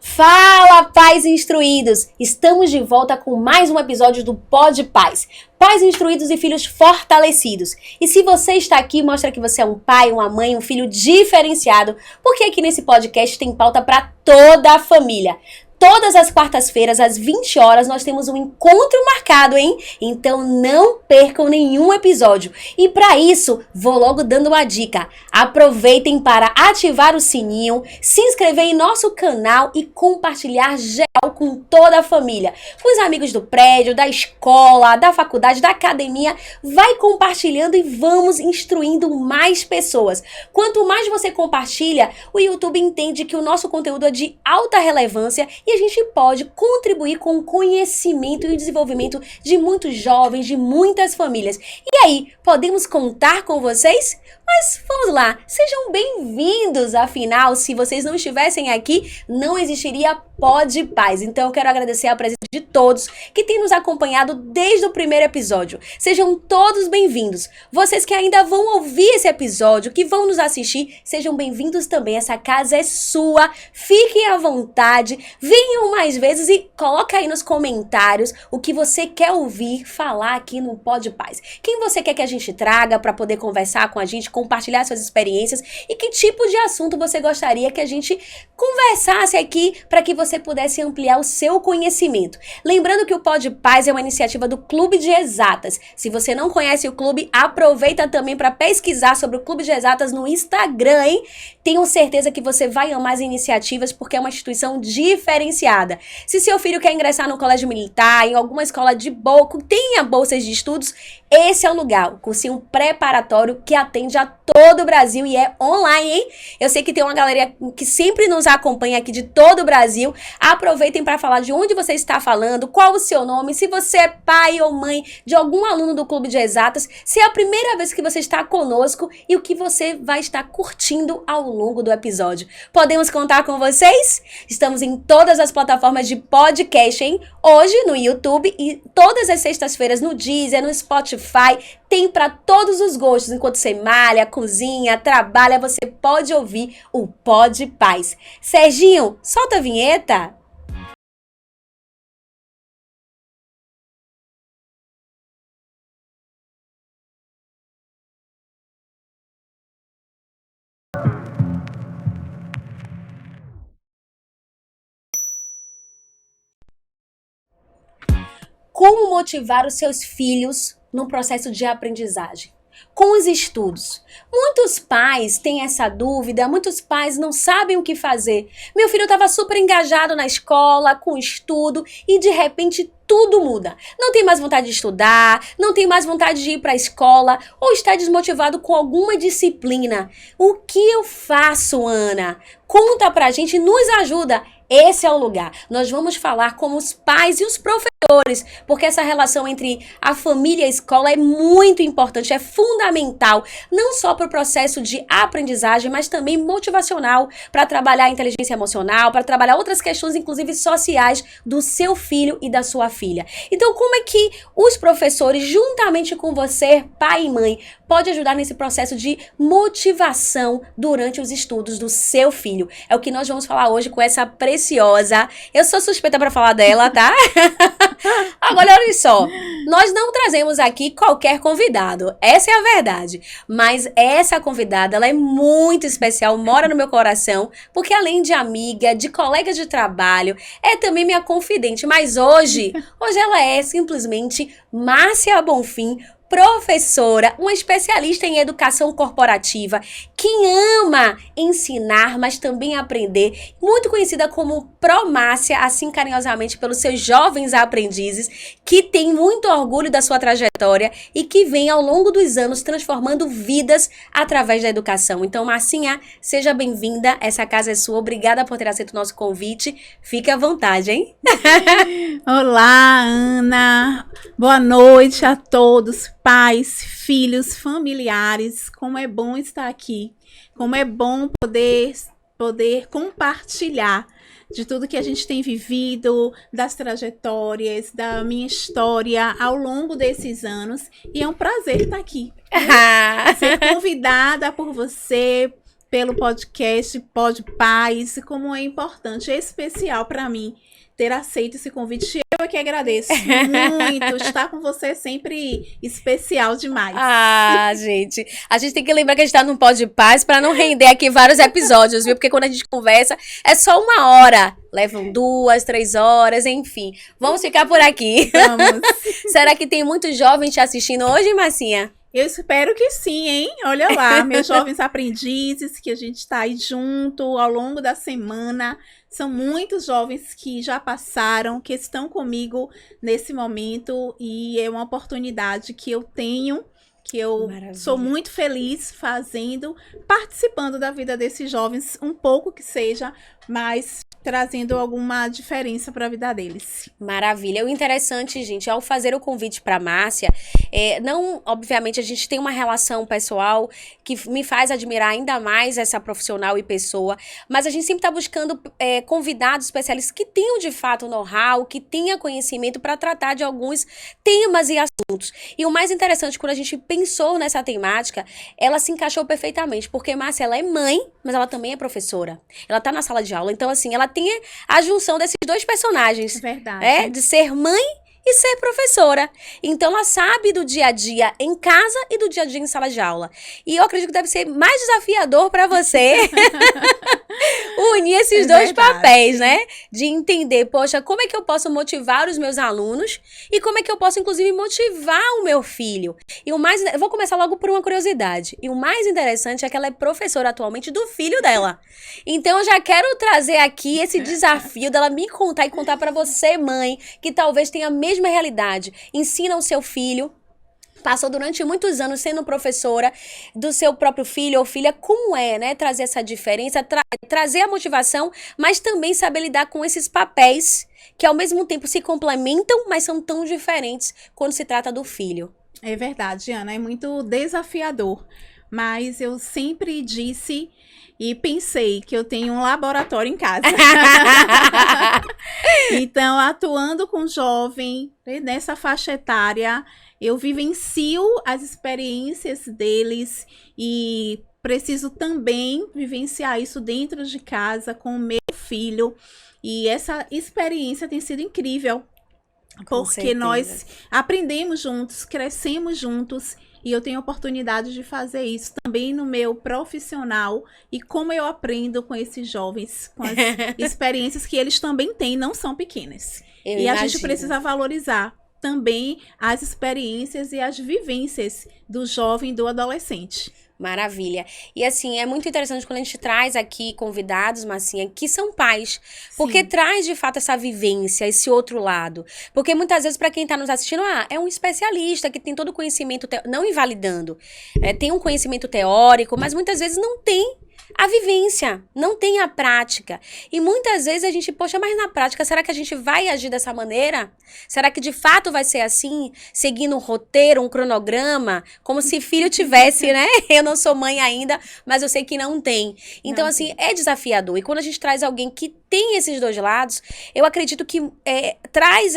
Fala, pais instruídos! Estamos de volta com mais um episódio do Pod Pais. Pais instruídos e filhos fortalecidos. E se você está aqui, mostra que você é um pai, uma mãe, um filho diferenciado, porque aqui nesse podcast tem pauta para toda a família. Todas as quartas-feiras, às 20 horas, nós temos um encontro marcado, hein? Então não percam nenhum episódio. E para isso, vou logo dando uma dica. Aproveitem para ativar o sininho, se inscrever em nosso canal e compartilhar geral com toda a família. Com os amigos do prédio, da escola, da faculdade, da academia. Vai compartilhando e vamos instruindo mais pessoas. Quanto mais você compartilha, o YouTube entende que o nosso conteúdo é de alta relevância e a gente pode contribuir com o conhecimento e o desenvolvimento de muitos jovens, de muitas famílias. E aí, podemos contar com vocês? Mas vamos lá, sejam bem-vindos, afinal, se vocês não estivessem aqui, não existiria Pod Pais. Então eu quero agradecer a presença de todos que têm nos acompanhado desde o primeiro episódio. Sejam todos bem-vindos. Vocês que ainda vão ouvir esse episódio, que vão nos assistir, sejam bem-vindos também. Essa casa é sua, fiquem à vontade, venham mais vezes e coloca aí nos comentários o que você quer ouvir falar aqui no Pod Pais. Quem você quer que a gente traga para poder conversar com a gente, compartilhar suas experiências e que tipo de assunto você gostaria que a gente conversasse aqui para que você pudesse ampliar o seu conhecimento. Lembrando que o Pod Pais é uma iniciativa do Clube de Exatas. Se você não conhece o clube, aproveita também para pesquisar sobre o Clube de Exatas no Instagram, hein? Tenho certeza que você vai amar as iniciativas porque é uma instituição diferenciada. Se seu filho quer ingressar no colégio militar, em alguma escola de boa, tenha bolsas de estudos, esse é o lugar, o cursinho preparatório que atende a todo o Brasil e é online, hein? Eu sei que tem uma galera que sempre nos acompanha aqui de todo o Brasil. Aproveitem para falar de onde você está falando, qual o seu nome, se você é pai ou mãe de algum aluno do Clube de Exatas, se é a primeira vez que você está conosco e o que você vai estar curtindo ao longo do episódio. Podemos contar com vocês? Estamos em todas as plataformas de podcast, hein? Hoje no YouTube e todas as sextas-feiras no Deezer, no Spotify, tem para todos os gostos. Enquanto você malha, cozinha, trabalha, você pode ouvir o Pod Pais. Serginho, solta a vinheta. Como motivar os seus filhos no processo de aprendizagem? Com os estudos. Muitos pais têm essa dúvida, muitos pais não sabem o que fazer. Meu filho estava super engajado na escola, com estudo, e de repente tudo muda. Não tem mais vontade de estudar, não tem mais vontade de ir para a escola, ou está desmotivado com alguma disciplina. O que eu faço, Ana? Conta pra gente, nos ajuda. Esse é o lugar. Nós vamos falar com os pais e os professores, porque essa relação entre a família e a escola é muito importante, é fundamental, não só para o processo de aprendizagem, mas também motivacional, para trabalhar a inteligência emocional, para trabalhar outras questões, inclusive sociais, do seu filho e da sua filha. Então, como é que os professores, juntamente com você, pai e mãe, pode ajudar nesse processo de motivação durante os estudos do seu filho? É o que nós vamos falar hoje com essa preciosa. Eu sou suspeita para falar dela, tá? Agora, olha só. Nós não trazemos aqui qualquer convidado. Essa é a verdade. Mas essa convidada, ela é muito especial, mora no meu coração, porque além de amiga, de colega de trabalho, é também minha confidente. Mas hoje ela é simplesmente Márcia Bonfim, professora, uma especialista em educação corporativa, que ama ensinar, mas também aprender, muito conhecida como Promárcia, assim carinhosamente pelos seus jovens aprendizes, que tem muito orgulho da sua trajetória e que vem ao longo dos anos transformando vidas através da educação. Então, Marcinha, seja bem-vinda, essa casa é sua, obrigada por ter aceito o nosso convite, fique à vontade, hein? Olá, Ana, boa noite a todos, pais, filhos, familiares, como é bom estar aqui, como é bom poder compartilhar de tudo que a gente tem vivido, das trajetórias, da minha história ao longo desses anos, e é um prazer estar aqui, ser convidada por você, pelo podcast Pod Paz, como é importante, é especial para mim ter aceito esse convite. Eu que agradeço muito. Estar com você é sempre especial demais. Ah, gente. A gente tem que lembrar que a gente tá num Pod Paz pra não render aqui vários episódios, viu? Porque quando a gente conversa, é só 1 hora. Levam 2, 3 horas, enfim. Vamos ficar por aqui. Vamos. Será que tem muitos jovens te assistindo hoje, Marcinha? Eu espero que sim, hein? Olha lá, meus jovens aprendizes, que a gente está aí junto ao longo da semana. São muitos jovens que já passaram, que estão comigo nesse momento. E é uma oportunidade que eu tenho, que eu sou muito feliz fazendo, participando da vida desses jovens, um pouco que seja, mas trazendo alguma diferença para a vida deles. Maravilha. O interessante, gente, ao fazer o convite para Márcia, não, obviamente, a gente tem uma relação pessoal que me faz admirar ainda mais essa profissional e pessoa, mas a gente sempre está buscando convidados especialistas que tenham, de fato, know-how, que tenham conhecimento para tratar de alguns temas e assuntos. E o mais interessante, quando a gente pensou nessa temática, ela se encaixou perfeitamente, porque Márcia, ela é mãe, mas ela também é professora. Ela está na sala de aula, então, assim, ela tem a junção desses dois personagens. Verdade. De ser mãe e ser professora. Então, ela sabe do dia a dia em casa e do dia a dia em sala de aula. E eu acredito que deve ser mais desafiador para você unir esses dois papéis, né? De entender, poxa, como é que eu posso motivar os meus alunos e como é que eu posso, inclusive, motivar o meu filho. E eu vou começar logo por uma curiosidade. E o mais interessante é que ela é professora atualmente do filho dela. Então, eu já quero trazer aqui esse desafio dela me contar e contar para você, mãe, que talvez tenha a mesma realidade. Ensina o seu filho, passou durante muitos anos sendo professora do seu próprio filho ou filha, como é, né? Trazer essa diferença, trazer a motivação, mas também saber lidar com esses papéis que ao mesmo tempo se complementam, mas são tão diferentes quando se trata do filho. É verdade, Ana, é muito desafiador, mas eu sempre disse e pensei que eu tenho um laboratório em casa. Então, atuando com jovem, nessa faixa etária, eu vivencio as experiências deles e preciso também vivenciar isso dentro de casa com o meu filho. E essa experiência tem sido incrível, porque nós aprendemos juntos, crescemos juntos. E eu tenho a oportunidade de fazer isso também no meu profissional. E como eu aprendo com esses jovens, com as experiências que eles também têm, não são pequenas. A gente precisa valorizar também as experiências e as vivências do jovem e do adolescente. Maravilha. E assim, é muito interessante quando a gente traz aqui convidados, Marcinha, que são pais. Porque Sim. traz, de fato, essa vivência, esse outro lado. Porque muitas vezes, para quem está nos assistindo, é um especialista que tem todo o conhecimento, não invalidando. Tem um conhecimento teórico, mas muitas vezes não tem a vivência, não tem a prática. E muitas vezes a gente, poxa, mas na prática, será que a gente vai agir dessa maneira? Será que de fato vai ser assim? Seguindo um roteiro, um cronograma? Como se filho tivesse, né? Eu não sou mãe ainda, mas eu sei que não tem. Então, assim, é desafiador. E quando a gente traz alguém que tem esses dois lados, eu acredito que traz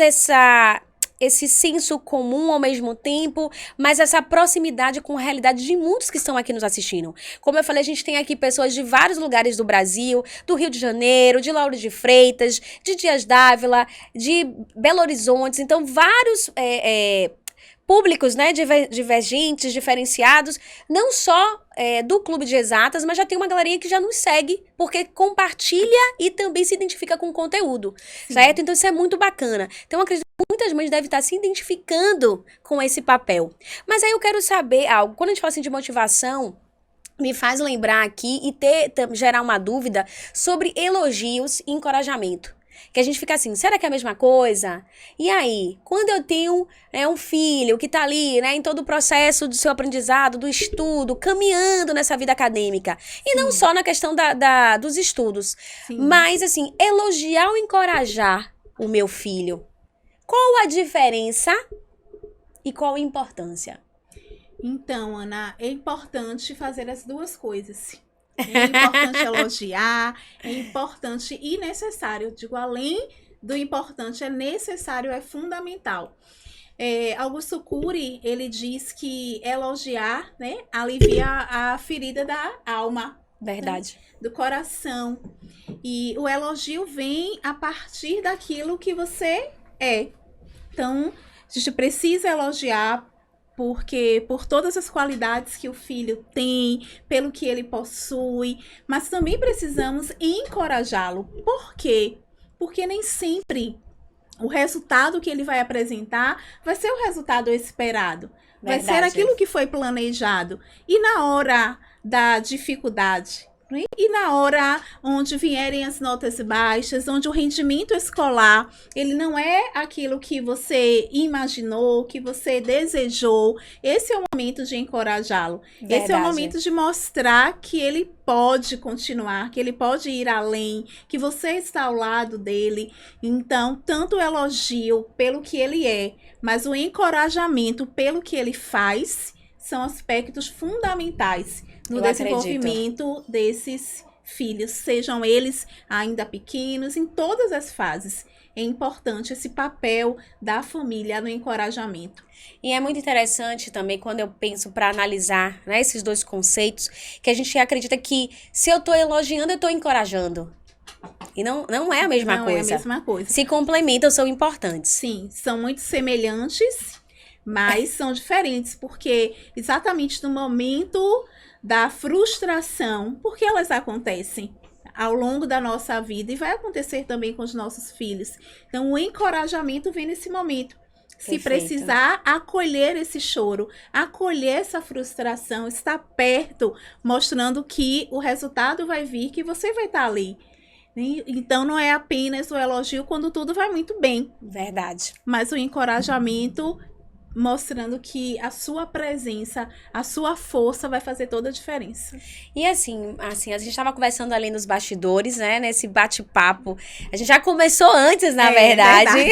esse senso comum ao mesmo tempo, mas essa proximidade com a realidade de muitos que estão aqui nos assistindo. Como eu falei, a gente tem aqui pessoas de vários lugares do Brasil, do Rio de Janeiro, de Lauro de Freitas, de Dias d'Ávila, de Belo Horizonte, então vários públicos, né, divergentes, diferenciados, não só do Clube de Exatas, mas já tem uma galerinha que já nos segue, porque compartilha e também se identifica com o conteúdo, certo? Então isso é muito bacana. Então eu acredito que muitas mães devem estar se identificando com esse papel. Mas aí eu quero saber algo, quando a gente fala assim de motivação, me faz lembrar aqui e gerar uma dúvida sobre elogios e encorajamento. Que a gente fica assim, será que é a mesma coisa? E aí, quando eu tenho um filho que tá ali, né, em todo o processo do seu aprendizado, do estudo, caminhando nessa vida acadêmica, e não só na questão dos estudos, mas assim, elogiar ou encorajar o meu filho, qual a diferença e qual a importância? Então, Ana, é importante fazer as duas coisas. É importante elogiar, é importante e necessário. Eu digo, além do importante, é necessário, é fundamental. Augusto Cury, ele diz que elogiar, né, alivia a ferida da alma. Verdade. Do coração. E o elogio vem a partir daquilo que você é. Então, a gente precisa elogiar porque por todas as qualidades que o filho tem, pelo que ele possui, mas também precisamos encorajá-lo. Por quê? Porque nem sempre o resultado que ele vai apresentar vai ser o resultado esperado. Vai ser aquilo que foi planejado. E na hora da dificuldade, né? E na hora onde vierem as notas baixas, onde o rendimento escolar, ele não é aquilo que você imaginou, que você desejou, esse é o momento de encorajá-lo. Esse é o momento de mostrar que ele pode continuar, que ele pode ir além, que você está ao lado dele. Então, tanto o elogio pelo que ele é, mas o encorajamento pelo que ele faz, são aspectos fundamentais no desenvolvimento desses filhos, sejam eles ainda pequenos, em todas as fases. É importante esse papel da família no encorajamento. E é muito interessante também quando eu penso para analisar, né, esses dois conceitos, que a gente acredita que se eu estou elogiando, eu estou encorajando. E não é a mesma coisa. Não é a mesma coisa. Se complementam, são importantes. Sim, são muito semelhantes, mas são diferentes, porque exatamente no momento da frustração, porque elas acontecem ao longo da nossa vida e vai acontecer também com os nossos filhos. Então, o encorajamento vem nesse momento. Se precisar, acolher esse choro, acolher essa frustração, estar perto, mostrando que o resultado vai vir, que você vai estar ali. Então, não é apenas o elogio quando tudo vai muito bem. Verdade. Mas o encorajamento mostrando que a sua presença, a sua força vai fazer toda a diferença. E assim, a gente estava conversando ali nos bastidores, né, nesse bate-papo. A gente já começou antes, na verdade.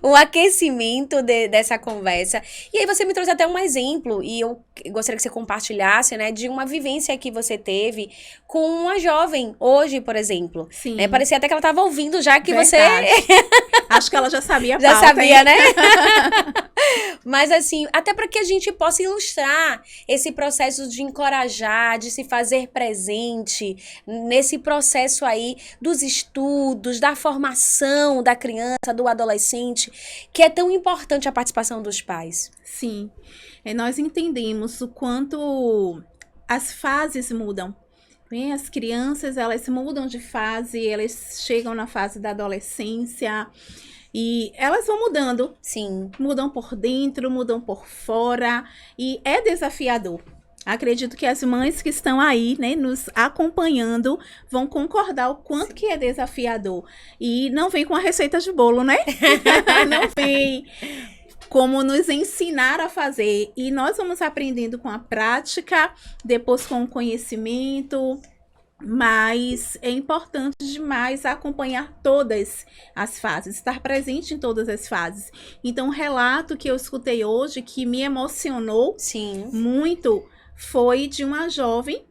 O aquecimento dessa conversa. E aí você me trouxe até um exemplo, e eu gostaria que você compartilhasse, né, de uma vivência que você teve com uma jovem, hoje, por exemplo. Sim. Né, parecia até que ela estava ouvindo já que verdade. Acho que ela já sabia a já pauta, sabia, hein? né? Mas assim, até para que a gente possa ilustrar esse processo de encorajar, de se fazer presente nesse processo aí dos estudos, da formação da criança, do adolescente, que é tão importante a participação dos pais. Sim, nós entendemos o quanto as fases mudam. As crianças, elas mudam de fase, elas chegam na fase da adolescência e elas vão mudando. Sim. Mudam por dentro, mudam por fora e é desafiador. Acredito que as mães que estão aí, né, nos acompanhando, vão concordar o quanto que é desafiador. E não vem com a receita de bolo, né? Não vem como nos ensinar a fazer. E nós vamos aprendendo com a prática, depois com o conhecimento. Mas é importante demais acompanhar todas as fases, estar presente em todas as fases. Então, um relato que eu escutei hoje, que me emocionou muito, foi de uma jovem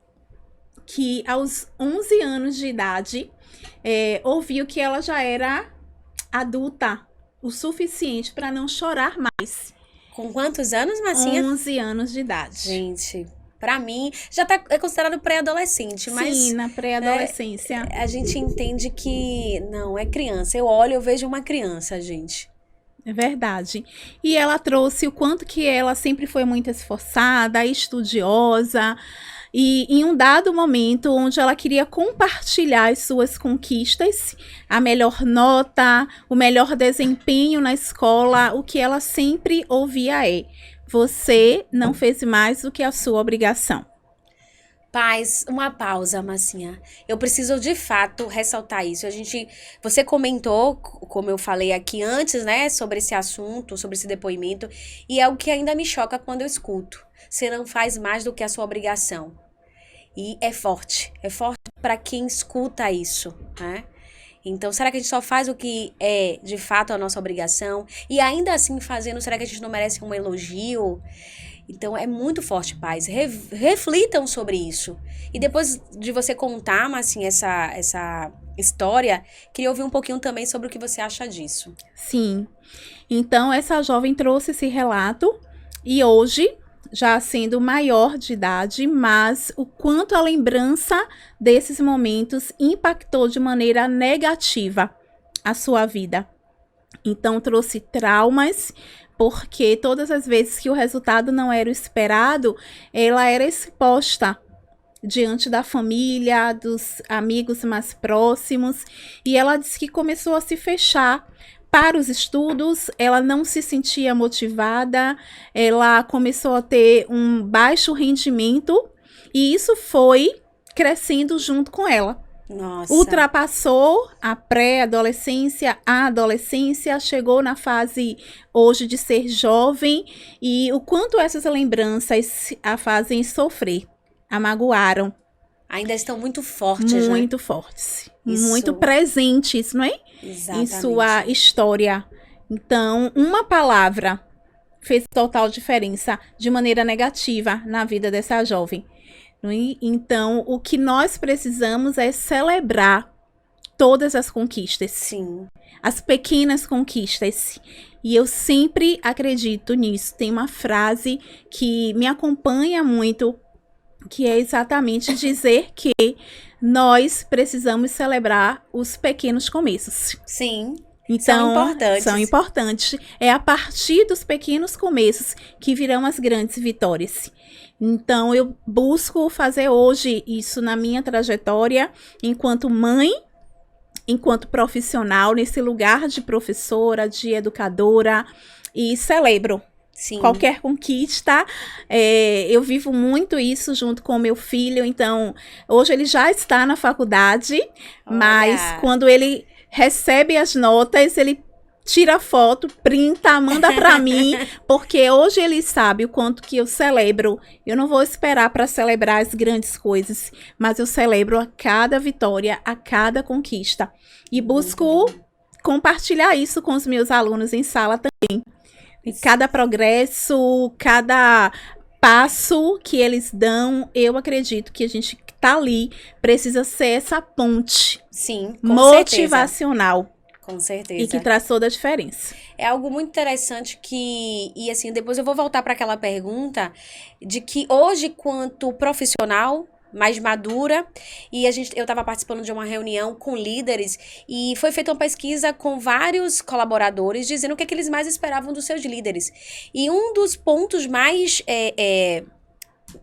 que aos 11 anos de idade ouviu que ela já era adulta o suficiente para não chorar mais. Com quantos anos, Marcinha? 11 anos de idade. Gente, pra mim, já é considerado pré-adolescente, mas... Sim, na pré-adolescência. A gente entende que não, é criança. Eu olho, eu vejo uma criança, gente. É verdade. E ela trouxe o quanto que ela sempre foi muito esforçada, estudiosa. E em um dado momento, onde ela queria compartilhar as suas conquistas, a melhor nota, o melhor desempenho na escola, o que ela sempre ouvia é: você não fez mais do que a sua obrigação. Paz, uma pausa, Marcinha. Eu preciso de fato ressaltar isso. Você comentou, como eu falei aqui antes, né, sobre esse assunto, sobre esse depoimento, e é o que ainda me choca quando eu escuto. Você não faz mais do que a sua obrigação. E é forte para quem escuta isso, né? Então, será que a gente só faz o que é de fato a nossa obrigação? E ainda assim fazendo, será que a gente não merece um elogio? Então, é muito forte, pais. Reflitam sobre isso. E depois de você contar, Marcinha, essa história, queria ouvir um pouquinho também sobre o que você acha disso. Sim. Então, essa jovem trouxe esse relato e hoje já sendo maior de idade, mas o quanto a lembrança desses momentos impactou de maneira negativa a sua vida. Então, trouxe traumas, porque todas as vezes que o resultado não era o esperado, ela era exposta diante da família, dos amigos mais próximos, e ela disse que começou a se fechar para os estudos, ela não se sentia motivada, ela começou a ter um baixo rendimento, e isso foi crescendo junto com ela. Nossa. Ultrapassou a pré-adolescência, a adolescência, chegou na fase hoje de ser jovem, e o quanto essas lembranças a fazem sofrer, a magoaram. Ainda estão muito fortes, muito né? fortes, Isso. muito presentes, não é? Exatamente. Em sua história. Então, uma palavra fez total diferença de maneira negativa na vida dessa jovem. Então, o que nós precisamos é celebrar todas as conquistas. Sim. As pequenas conquistas. E eu sempre acredito nisso. Tem uma frase que me acompanha muito, que é exatamente dizer que nós precisamos celebrar os pequenos começos. Sim. Então, São importantes. São importantes. É a partir dos pequenos começos que virão as grandes vitórias. Então, eu busco fazer hoje isso na minha trajetória, enquanto mãe, enquanto profissional, nesse lugar de professora, de educadora, e celebro. Sim. Qualquer conquista, eu vivo muito isso junto com o meu filho. Então, hoje ele já está na faculdade, mas quando ele recebe as notas, ele tira foto, printa, manda para mim, porque hoje ele sabe o quanto que eu celebro. Eu não vou esperar para celebrar as grandes coisas, mas eu celebro a cada vitória, a cada conquista. E busco compartilhar isso com os meus alunos em sala também. E cada progresso, cada passo que eles dão, eu acredito que a gente que tá ali precisa ser essa ponte. Sim, com motivacional. certeza. Com certeza. E que traz toda a diferença. É algo muito interessante e assim, depois eu vou voltar para aquela pergunta de que hoje, quanto profissional, mais madura, e eu estava participando de uma reunião com líderes e foi feita uma pesquisa com vários colaboradores dizendo o que é que eles mais esperavam dos seus líderes. E um dos pontos mais,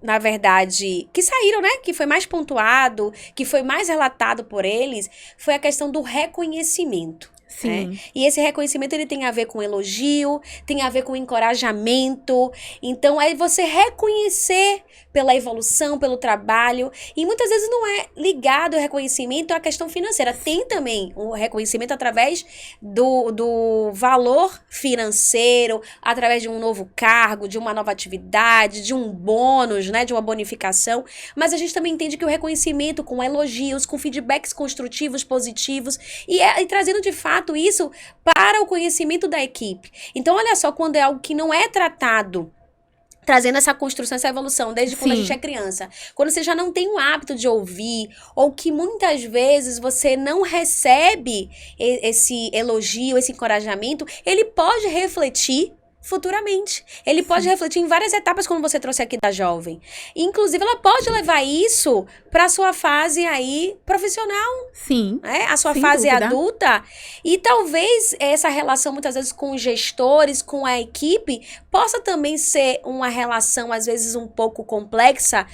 na verdade, que saíram, né? Que foi mais pontuado, que foi mais relatado por eles, foi a questão do reconhecimento. Sim. E esse reconhecimento ele tem a ver com elogio, tem a ver com encorajamento. Então, é você reconhecer pela evolução, pelo trabalho. E muitas vezes não é ligado o reconhecimento à questão financeira. Tem também o reconhecimento através do valor financeiro, através de um novo cargo, de uma nova atividade, de um bônus, né, de uma bonificação. Mas a gente também entende que o reconhecimento com elogios, com feedbacks construtivos, positivos, e trazendo de fato isso para o conhecimento da equipe. Então, olha só, quando é algo que não é tratado, trazendo essa construção, essa evolução, desde quando a gente é criança. Quando você já não tem o hábito de ouvir, ou que muitas vezes você não recebe esse elogio, esse encorajamento, ele pode refletir futuramente. Ele pode refletir em várias etapas, como você trouxe aqui da jovem. Inclusive, ela pode levar isso para a sua fase aí profissional. Sim. A sua sem fase dúvida. adulta. E talvez essa relação, muitas vezes, com os gestores, com a equipe, possa também ser uma relação, às vezes, um pouco complexa,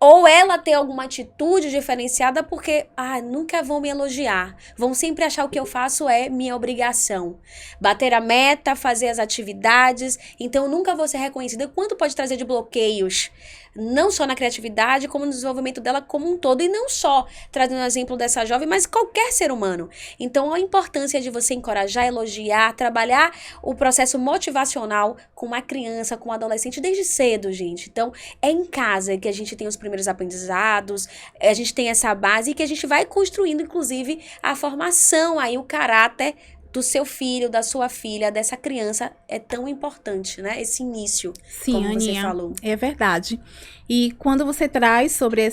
ou ela ter alguma atitude diferenciada porque, nunca vão me elogiar. Vão sempre achar o que eu faço é minha obrigação. Bater a meta, fazer as atividades. Então, eu nunca vou ser reconhecida. Quanto pode trazer de bloqueios? Não só na criatividade, como no desenvolvimento dela como um todo. E não só trazendo o exemplo dessa jovem, mas qualquer ser humano. Então, a importância de você encorajar, elogiar, trabalhar o processo motivacional com uma criança, com um adolescente desde cedo, gente. Então, é em casa que a gente tem os primeiros aprendizados, a gente tem essa base e que a gente vai construindo, inclusive, a formação, aí o caráter do seu filho, da sua filha, dessa criança é tão importante, né? Esse início, Sim, como Aninha, você falou. É verdade. E quando você traz sobre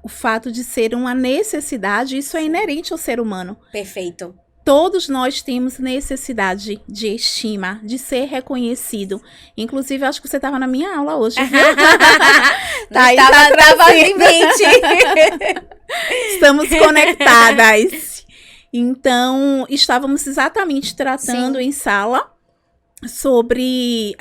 o fato de ser uma necessidade, isso é inerente ao ser humano. Perfeito. Todos nós temos necessidade de estima, de ser reconhecido. Inclusive, acho que você estava na minha aula hoje, viu? Tava em mente. Estamos conectadas. Então, estávamos exatamente tratando em sala sobre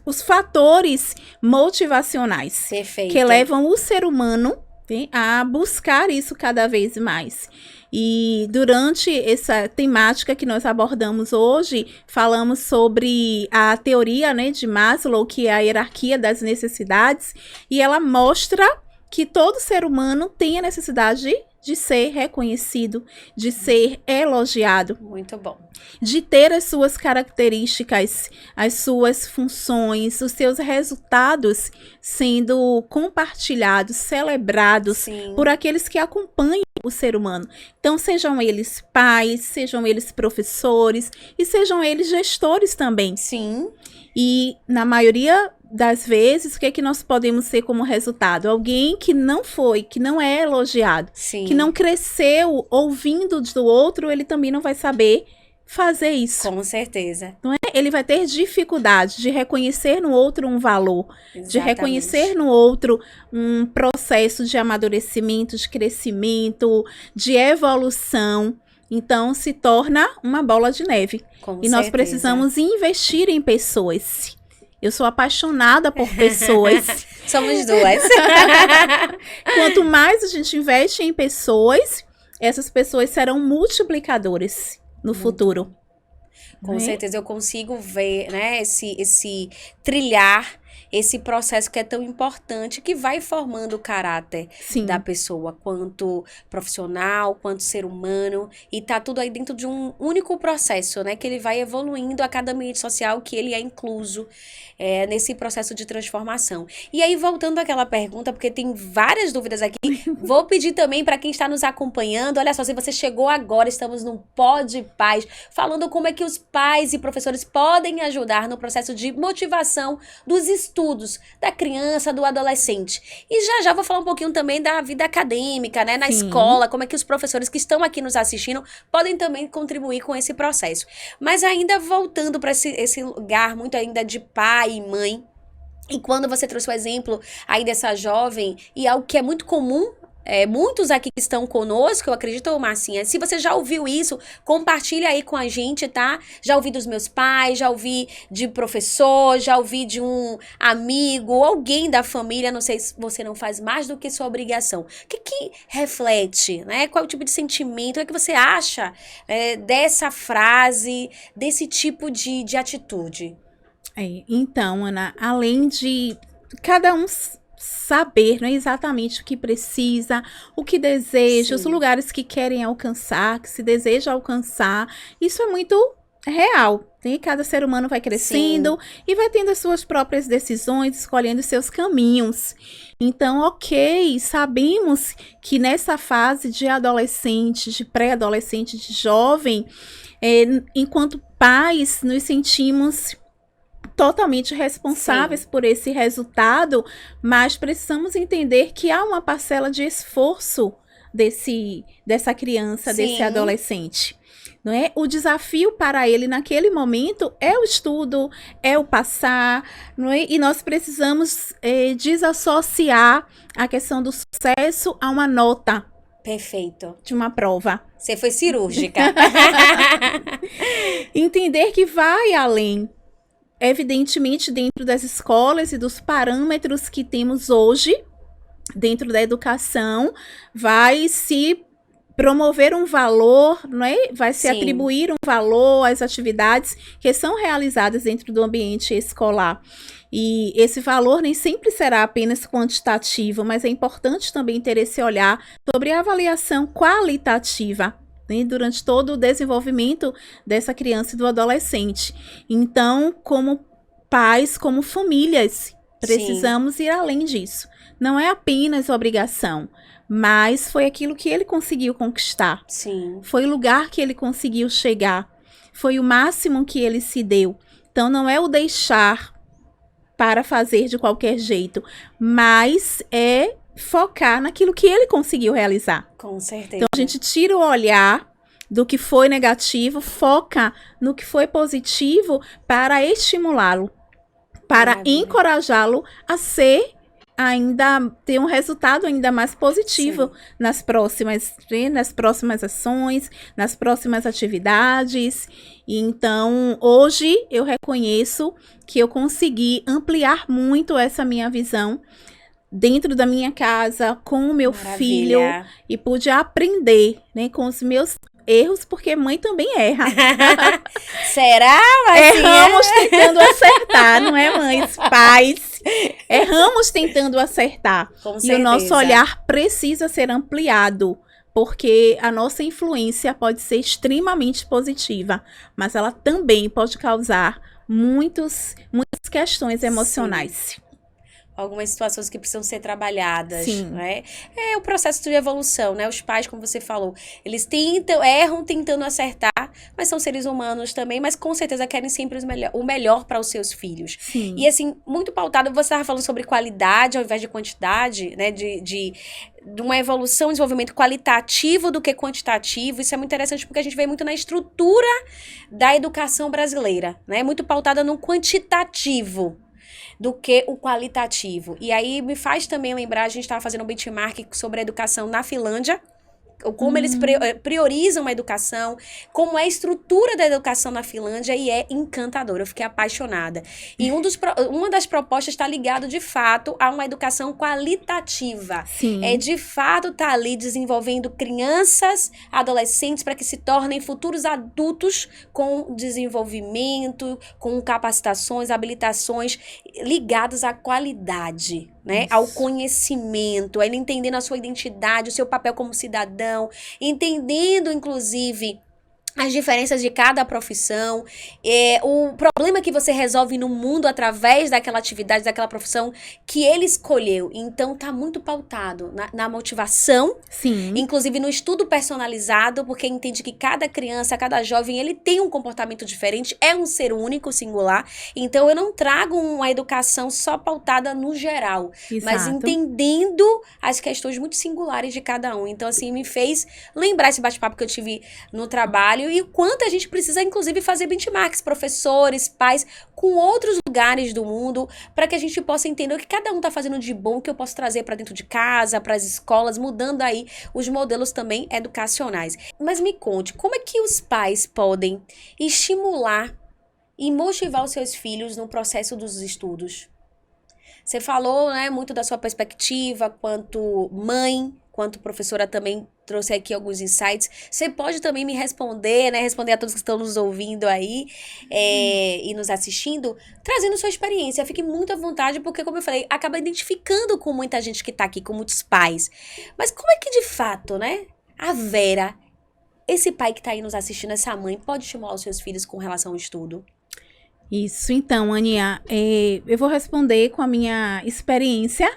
os fatores motivacionais. Perfeito. Que levam o ser humano, né, a buscar isso cada vez mais. E durante essa temática que nós abordamos hoje, falamos sobre a teoria, né, de Maslow, que é a hierarquia das necessidades, e ela mostra que todo ser humano tem a necessidade de ser reconhecido, de ser elogiado. Muito bom. De ter as suas características, as suas funções, os seus resultados sendo compartilhados, celebrados por aqueles que acompanham o ser humano. Então, sejam eles pais, sejam eles professores e sejam eles gestores também. Sim. E, na maioria das vezes, o que é que nós podemos ser como resultado? Alguém que não foi, que não é elogiado, que não cresceu ouvindo do outro, ele também não vai saber fazer isso. Com certeza. Não é? Ele vai ter dificuldade de reconhecer no outro um valor, de reconhecer no outro um processo de amadurecimento, de crescimento, de evolução. Então, se torna uma bola de neve. E nós precisamos investir em pessoas. Eu sou apaixonada por pessoas. Somos duas. Quanto mais a gente investe em pessoas, essas pessoas serão multiplicadoras no futuro. Com certeza eu consigo ver, né, esse trilhar esse processo que é tão importante, que vai formando o caráter da pessoa, quanto profissional, quanto ser humano, e tá tudo aí dentro de um único processo, né, que ele vai evoluindo a cada ambiente social que ele é incluso nesse processo de transformação. E aí, voltando àquela pergunta, porque tem várias dúvidas aqui, vou pedir também para quem está nos acompanhando, olha só, se você chegou agora, estamos no Pod Paz, falando como é que os pais e professores podem ajudar no processo de motivação dos estudos da criança, do adolescente. E já vou falar um pouquinho também da vida acadêmica, né, na escola, como é que os professores que estão aqui nos assistindo podem também contribuir com esse processo. Mas ainda voltando para esse lugar muito ainda de pai e mãe, e quando você trouxe o exemplo aí dessa jovem, e algo que é muito comum, muitos aqui que estão conosco, eu acredito, Marcinha, se você já ouviu isso, compartilha aí com a gente, tá? Já ouvi dos meus pais, já ouvi de professor, já ouvi de um amigo, alguém da família, não sei se você não faz mais do que sua obrigação. O que reflete, né? Qual é o tipo de sentimento, o que você acha dessa frase, desse tipo de atitude? Então, Ana, além de cada um saber, né, exatamente o que precisa, o que deseja, os lugares que querem alcançar, que se deseja alcançar, isso é muito real. Né? Cada ser humano vai crescendo e vai tendo as suas próprias decisões, escolhendo seus caminhos. Então, ok, sabemos que nessa fase de adolescente, de pré-adolescente, de jovem, enquanto pais, nos sentimos totalmente responsáveis por esse resultado, mas precisamos entender que há uma parcela de esforço dessa criança, desse adolescente. Não é? O desafio para ele naquele momento é o estudo, é o passar, não é? E nós precisamos desassociar a questão do sucesso a uma nota. Perfeito. De uma prova. Você foi cirúrgica. Entender que vai além. Evidentemente, dentro das escolas e dos parâmetros que temos hoje, dentro da educação, vai se promover um valor, não é? Vai se atribuir um valor às atividades que são realizadas dentro do ambiente escolar. E esse valor nem sempre será apenas quantitativo, mas é importante também ter esse olhar sobre a avaliação qualitativa, né, durante todo o desenvolvimento dessa criança e do adolescente. Então, como pais, como famílias, precisamos ir além disso. Não é apenas obrigação, mas foi aquilo que ele conseguiu conquistar. Foi o lugar que ele conseguiu chegar. Foi o máximo que ele se deu. Então, não é o deixar para fazer de qualquer jeito, mas é focar naquilo que ele conseguiu realizar. Com certeza. Então, a gente tira o olhar do que foi negativo, foca no que foi positivo para estimulá-lo, para Maravilha. encorajá-lo a ser ainda ter um resultado ainda mais positivo Sim. nas próximas ações, nas próximas atividades. E então, hoje eu reconheço que eu consegui ampliar muito essa minha visão dentro da minha casa, com o meu filho, Maravilha. e pude aprender, né, com os meus erros, porque mãe também erra. Será, Marcinha? Erramos tentando acertar, não é, mães? Pais. Erramos tentando acertar. Com E o nosso certeza. olhar precisa ser ampliado, porque a nossa influência pode ser extremamente positiva, mas ela também pode causar muitas questões emocionais. Algumas situações que precisam ser trabalhadas, Sim. né? É o processo de evolução, né? Os pais, como você falou, eles erram tentando acertar, mas são seres humanos também, mas com certeza querem sempre o melhor para os seus filhos. Sim. E assim, muito pautado, você estava falando sobre qualidade ao invés de quantidade, né? De uma evolução, um desenvolvimento qualitativo do que quantitativo. Isso é muito interessante porque a gente vê muito na estrutura da educação brasileira, né? Muito pautada no quantitativo do que o qualitativo. E aí me faz também lembrar, a gente estava fazendo um benchmark sobre a educação na Finlândia, como eles priorizam a educação, como é a estrutura da educação na Finlândia, e é encantador. Eu fiquei apaixonada. E uma das propostas está ligado, de fato, a uma educação qualitativa. Sim. É, de fato, tá ali desenvolvendo crianças, adolescentes, para que se tornem futuros adultos com desenvolvimento, com capacitações, habilitações ligadas à qualidade, né? Ao conhecimento, a ele entendendo a sua identidade, o seu papel como cidadão, entendendo, inclusive, as diferenças de cada profissão, o problema que você resolve no mundo através daquela atividade, daquela profissão que ele escolheu. Então, tá muito pautado na motivação, Sim. inclusive no estudo personalizado, porque entende que cada criança, cada jovem, ele tem um comportamento diferente, é um ser único, singular. Então, eu não trago uma educação só pautada no geral, mas Exato. entendendo as questões muito singulares de cada um. Então, assim, me fez lembrar esse bate-papo que eu tive no trabalho e o quanto a gente precisa, inclusive, fazer benchmarks, professores, pais, com outros lugares do mundo, para que a gente possa entender o que cada um está fazendo de bom, que eu posso trazer para dentro de casa, para as escolas, mudando aí os modelos também educacionais. Mas me conte, como é que os pais podem estimular e motivar os seus filhos no processo dos estudos? Você falou, né, muito da sua perspectiva quanto mãe, quanto professora, também trouxe aqui alguns insights. Você pode também me responder, né? Responder a todos que estão nos ouvindo aí e nos assistindo, trazendo sua experiência. Fique muito à vontade, porque, como eu falei, acaba identificando com muita gente que está aqui, com muitos pais. Mas como é que, de fato, né, a Vera, esse pai que está aí nos assistindo, essa mãe, pode estimular os seus filhos com relação ao estudo? Isso, então, Aninha, eu vou responder com a minha experiência,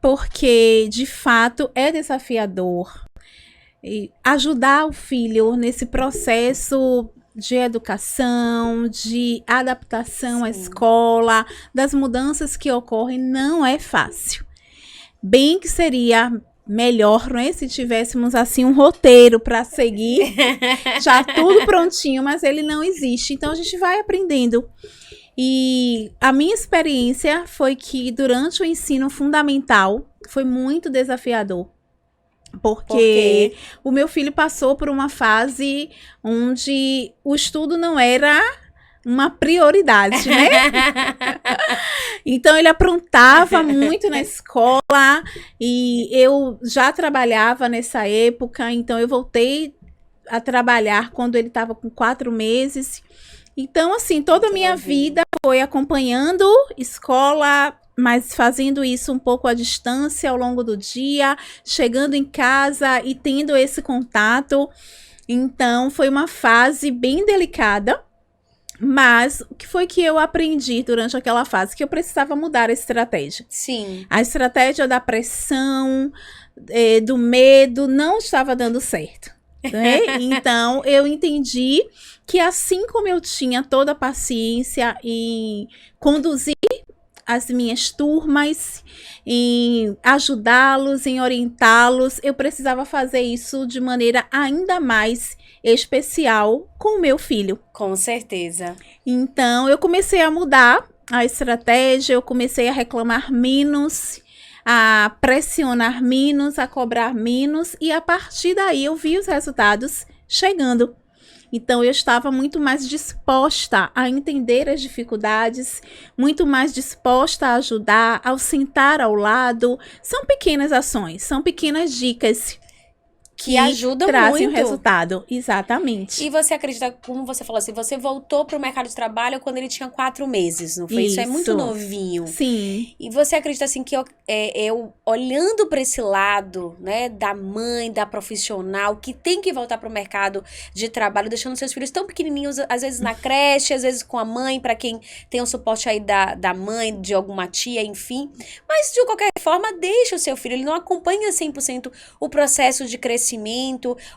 porque, de fato, é desafiador ajudar o filho nesse processo de educação, de adaptação à escola, das mudanças que ocorrem, não é fácil. Bem que seria melhor, não é? Se tivéssemos assim um roteiro para seguir, já tudo prontinho, mas ele não existe. Então a gente vai aprendendo. E a minha experiência foi que durante o ensino fundamental foi muito desafiador. Porque o meu filho passou por uma fase onde o estudo não era uma prioridade, né? Então, ele aprontava muito na escola e eu já trabalhava nessa época, então eu voltei a trabalhar quando ele estava com 4 meses. Então, assim, toda a minha vida foi acompanhando escola, mas fazendo isso um pouco à distância ao longo do dia, chegando em casa e tendo esse contato. Então, foi uma fase bem delicada. Mas o que foi que eu aprendi durante aquela fase? Que eu precisava mudar a estratégia. Sim. A estratégia da pressão, do medo, não estava dando certo. Né? Então, eu entendi que assim como eu tinha toda a paciência em conduzir as minhas turmas, em ajudá-los, em orientá-los. Eu precisava fazer isso de maneira ainda mais especial com o meu filho. Com certeza. Então, eu comecei a mudar a estratégia, eu comecei a reclamar menos, a pressionar menos, a cobrar menos, e a partir daí eu vi os resultados chegando. Então, eu estava muito mais disposta a entender as dificuldades, muito mais disposta a ajudar, ao sentar ao lado. São pequenas ações, são pequenas dicas que ajudam trazem muito. o resultado. Exatamente. E você acredita, como você falou assim, você voltou para o mercado de trabalho quando ele tinha 4 meses, não foi? Isso é muito novinho. Sim. E você acredita assim que eu olhando para esse lado, né, da mãe, da profissional, que tem que voltar para o mercado de trabalho, deixando seus filhos tão pequenininhos, às vezes na creche, às vezes com a mãe, para quem tem o suporte aí da mãe, de alguma tia, enfim. Mas, de qualquer forma, deixa o seu filho, ele não acompanha 100% o processo de crescimento,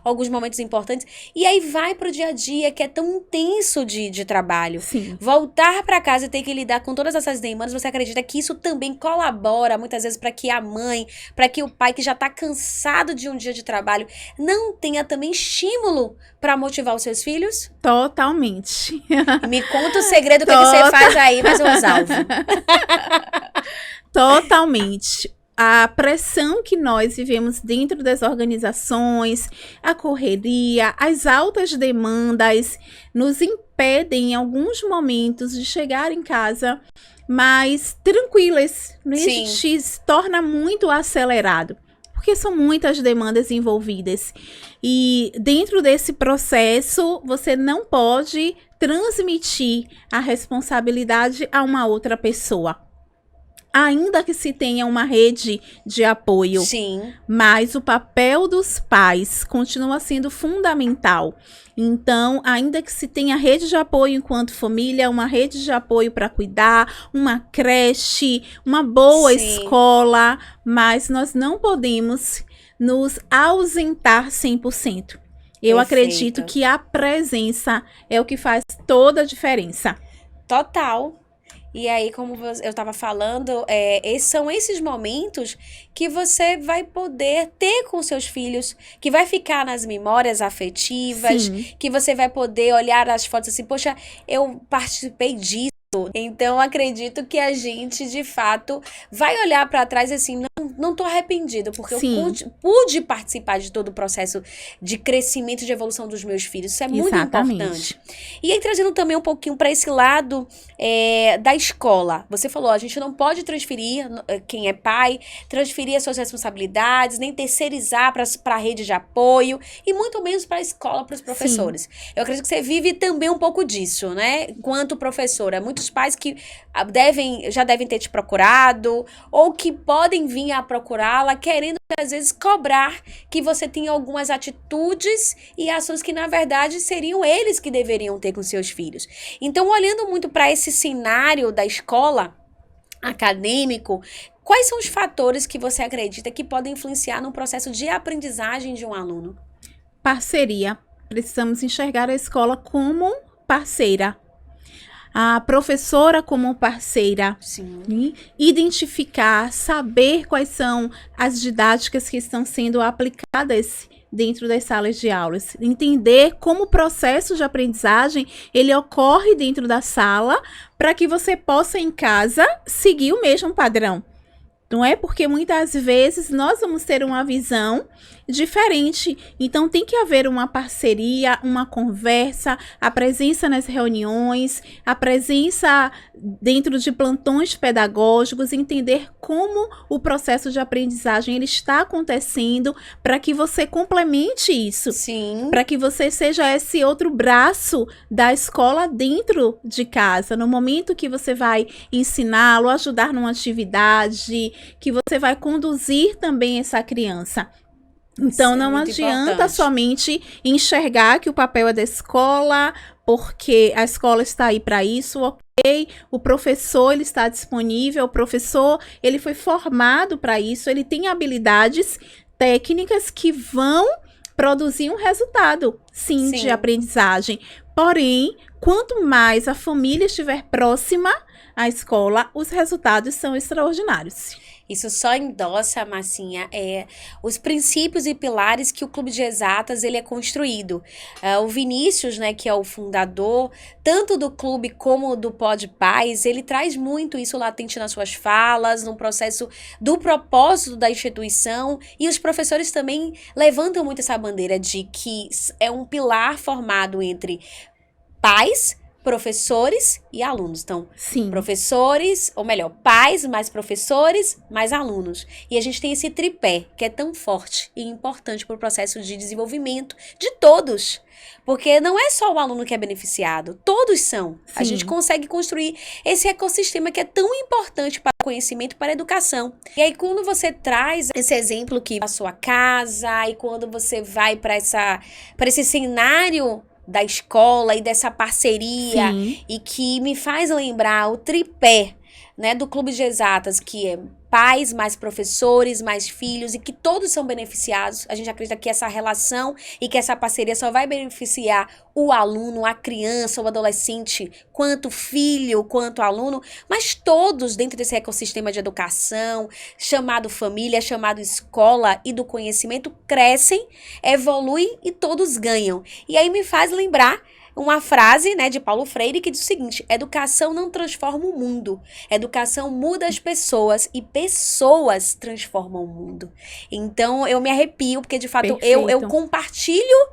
alguns momentos importantes, e aí vai pro dia a dia, que é tão intenso de trabalho. Sim. Voltar para casa e ter que lidar com todas essas demandas, você acredita que isso também colabora, muitas vezes, para que a mãe, para que o pai, que já tá cansado de um dia de trabalho, não tenha também estímulo para motivar os seus filhos? Totalmente. Me conta o segredo que você faz aí, mas eu salvo. Totalmente. A pressão que nós vivemos dentro das organizações, a correria, as altas demandas nos impedem em alguns momentos de chegar em casa mais tranquilas. A gente se torna muito acelerado, porque são muitas demandas envolvidas. E dentro desse processo, você não pode transmitir a responsabilidade a uma outra pessoa. Ainda que se tenha uma rede de apoio. Sim. Mas o papel dos pais continua sendo fundamental. Então, ainda que se tenha rede de apoio enquanto família, uma rede de apoio para cuidar, uma creche, uma boa escola, mas nós não podemos nos ausentar 100%. Eu acredito que a presença é o que faz toda a diferença. Total. E aí, como eu estava falando, são esses momentos que você vai poder ter com seus filhos, que vai ficar nas memórias afetivas, que você vai poder olhar as fotos assim, poxa, eu participei disso. Então, acredito que a gente, de fato, vai olhar para trás assim, não tô arrependido, porque eu pude participar de todo o processo de crescimento, de evolução dos meus filhos. Isso é muito importante. E aí, trazendo também um pouquinho para esse lado da escola. Você falou, a gente não pode transferir, quem é pai, transferir as suas responsabilidades, nem terceirizar para a rede de apoio, e muito menos para a escola, para os professores. Eu acredito que você vive também um pouco disso, né? Quanto professora, muitos pais que já devem ter te procurado, ou que podem vir a procurá-la, querendo, às vezes, cobrar que você tenha algumas atitudes e ações que, na verdade, seriam eles que deveriam ter com seus filhos. Então, olhando muito para esse cenário da escola acadêmico, quais são os fatores que você acredita que podem influenciar no processo de aprendizagem de um aluno? Parceria. Precisamos enxergar a escola como parceira. A professora como parceira. Sim. Identificar, saber quais são as didáticas que estão sendo aplicadas dentro das salas de aulas. Entender como o processo de aprendizagem ele ocorre dentro da sala para que você possa em casa seguir o mesmo padrão. Não é? Porque muitas vezes nós vamos ter uma visão diferente. Então, tem que haver uma parceria, uma conversa, a presença nas reuniões, a presença dentro de plantões pedagógicos, entender como o processo de aprendizagem ele está acontecendo para que você complemente isso. Sim. Para que você seja esse outro braço da escola dentro de casa. No momento que você vai ensiná-lo, ajudar numa atividade, que você vai conduzir também essa criança. Então, não adianta somente enxergar que o papel é da escola, porque a escola está aí para isso, ok? O professor ele está disponível, o professor ele foi formado para isso, ele tem habilidades técnicas que vão produzir um resultado, sim, de aprendizagem. Porém, quanto mais a família estiver próxima à escola, os resultados são extraordinários. Isso só endossa, Marcinha, os princípios e pilares que o Clube de Exatas ele é construído. O Vinícius, né, que é o fundador, tanto do clube como do Pod Paz, ele traz muito isso latente nas suas falas, no processo do propósito da instituição, e os professores também levantam muito essa bandeira de que é um pilar formado entre pais, professores e alunos. Então, Sim. professores, ou melhor, pais mais professores mais alunos. E a gente tem esse tripé que é tão forte e importante para o processo de desenvolvimento de todos. Porque não é só o aluno que é beneficiado, todos são. Sim. A gente consegue construir esse ecossistema que é tão importante para o conhecimento, para a educação. E aí, quando você traz esse exemplo que a sua casa, e quando você vai para esse cenário da escola e dessa parceria, Sim. e que me faz lembrar o tripé, né, do Clube de Exatas, que é pais, mais professores, mais filhos, e que todos são beneficiados. A gente acredita que essa relação e que essa parceria só vai beneficiar o aluno, a criança, o adolescente, quanto filho, quanto aluno, mas todos dentro desse ecossistema de educação, chamado família, chamado escola e do conhecimento, crescem, evoluem e todos ganham. E aí me faz lembrar uma frase, né, de Paulo Freire, que diz o seguinte: educação não transforma o mundo, educação muda as pessoas e pessoas transformam o mundo. Então eu me arrepio, porque de fato eu compartilho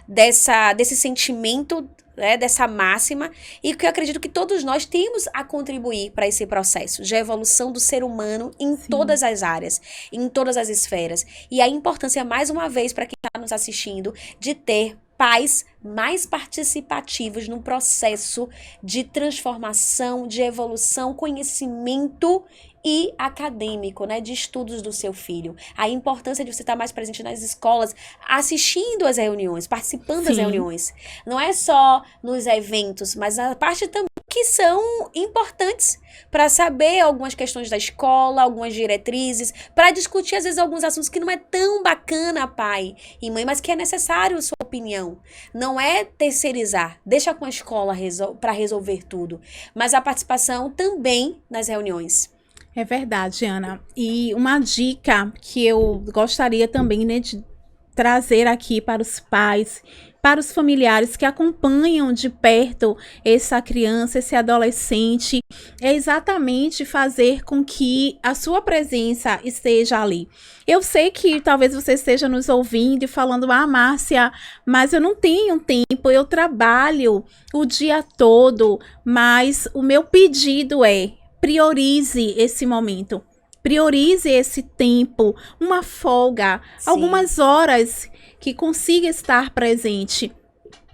desse sentimento, né, dessa máxima, e que eu acredito que todos nós temos a contribuir para esse processo de evolução do ser humano em Sim. todas as áreas, em todas as esferas. E a importância, mais uma vez, para quem está nos assistindo, de ter pais mais participativos no processo de transformação, de evolução, conhecimento e acadêmico, né, de estudos do seu filho. A importância de você estar mais presente nas escolas, assistindo às reuniões, participando das Sim. reuniões. Não é só nos eventos, mas a parte também que são importantes para saber algumas questões da escola, algumas diretrizes, para discutir às vezes alguns assuntos que não é tão bacana, pai e mãe, mas que é necessário sua opinião. Não é terceirizar, deixa com a escola para resolver tudo, mas a participação também nas reuniões. É verdade, Ana. E uma dica que eu gostaria também, né, de trazer aqui para os pais, para os familiares que acompanham de perto essa criança, esse adolescente, é exatamente fazer com que a sua presença esteja ali. Eu sei que talvez você esteja nos ouvindo e falando: Márcia, mas eu não tenho tempo, eu trabalho o dia todo, mas o meu pedido é: priorize esse momento. Priorize esse tempo, uma folga, Sim. algumas horas que consiga estar presente,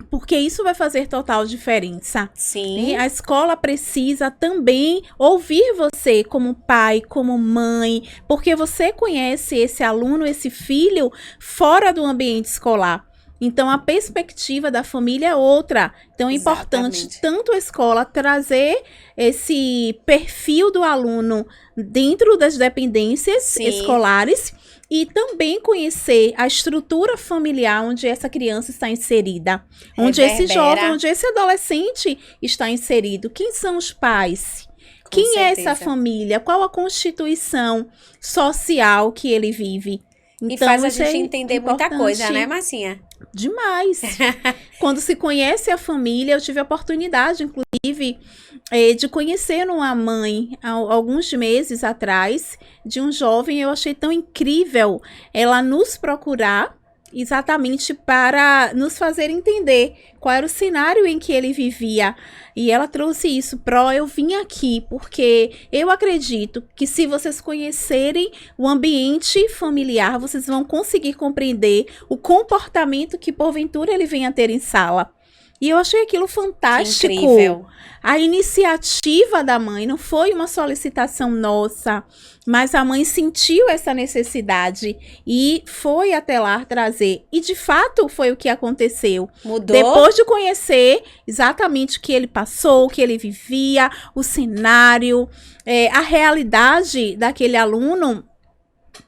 porque isso vai fazer total diferença. Sim. E a escola precisa também ouvir você como pai, como mãe, porque você conhece esse aluno, esse filho, fora do ambiente escolar. Então, a perspectiva da família é outra. Então, é importante tanto a escola trazer esse perfil do aluno dentro das dependências Sim. escolares e também conhecer a estrutura familiar onde essa criança está inserida, onde esse jovem, onde esse adolescente está inserido. Quem são os pais? Quem é essa família? Qual a constituição social que ele vive? Então, e faz a gente entender muita coisa, né, Marcinha? Demais. Quando se conhece a família, eu tive a oportunidade, inclusive, de conhecer uma mãe, há alguns meses atrás, de um jovem. Eu achei tão incrível ela nos procurar, exatamente para nos fazer entender qual era o cenário em que ele vivia. E ela trouxe isso: eu vim aqui porque eu acredito que se vocês conhecerem o ambiente familiar, vocês vão conseguir compreender o comportamento que porventura ele venha a ter em sala. E eu achei aquilo fantástico. Que incrível. A iniciativa da mãe não foi uma solicitação nossa, mas a mãe sentiu essa necessidade e foi até lá trazer. E de fato foi o que aconteceu. Mudou? Depois de conhecer exatamente o que ele passou, o que ele vivia, o cenário, a realidade daquele aluno,